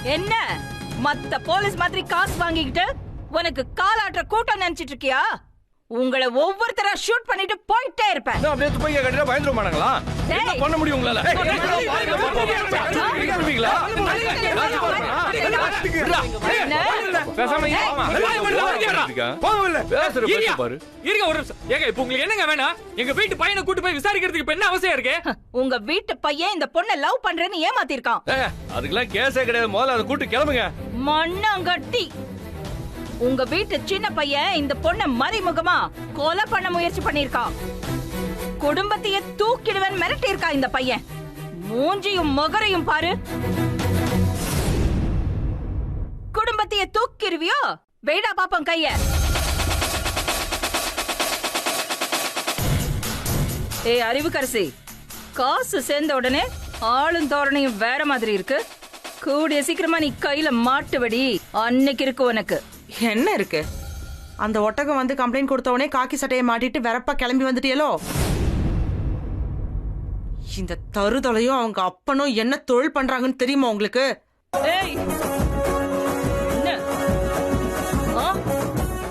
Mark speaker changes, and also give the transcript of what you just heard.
Speaker 1: என்ன மத்த போலீஸ் மாதிரி காசு வாங்கிக்கிட்டு உனக்கு காலாற்ற கூட்டம் நினைச்சிட்டு இருக்கியா? உங்களை ஒவ்வொருத்தரா ஷூட் பண்ணிட்டு போயிட்டே இருப்பேன்.
Speaker 2: அப்படியே துப்பாக்கியை கட்டிட்டா பயந்துட மாட்டாங்களா? என்ன பண்ண முடியும் உங்களால?
Speaker 3: என்னங்க வேணா எங்க வீட்டு பையனை கூட்டு போய் விசாரிக்கிறதுக்கு என்ன அவசியம் இருக்கு?
Speaker 1: உங்க வீட்டு பையன் இந்த பொண்ணை லவ் பண்றேன்னு ஏமாத்திருக்கான்.
Speaker 2: அதுக்கெல்லாம் கேஸே கிடையாது. முதல்ல அதை கூட்டு கிளம்புங்க.
Speaker 1: மண்ணங்கட்டி உங்க வீட்டு சின்ன பையன் இந்த பொண்ணை மறைமுகமா கொலை பண்ண முயற்சி பண்ணிருக்கான். குடும்பத்தையே தூக்கிடுவேன் மிரட்டி இருக்கா இந்த பையன். மூஞ்சியும் முகரையும் பாரு. குடும்பத்தையே தூக்கிடுவியோ? வெயிடா பாப்போம் கைய. ஏய் அறிவுக்கரசி, காசு சேர்ந்த உடனே ஆளும் தோரணையும் வேற மாதிரி இருக்கு. கூடிய சீக்கிரமா நீ கையில மாட்டுவடி. அன்னைக்கு இருக்கு உனக்கு.
Speaker 4: என்ன இருக்கு? அந்த ஒட்டகம் வந்து கம்ப்ளைண்ட் கொடுத்தவனே காக்கி சட்டையை மாட்டிட்டு வெறப்பா கிளம்பி வந்துட்டியலோ? இந்த தருதலையும் அவங்க அப்பனும் என்ன தொழில் பண்றாங்கன்னு தெரியுமா உங்களுக்கு?
Speaker 1: ஏய்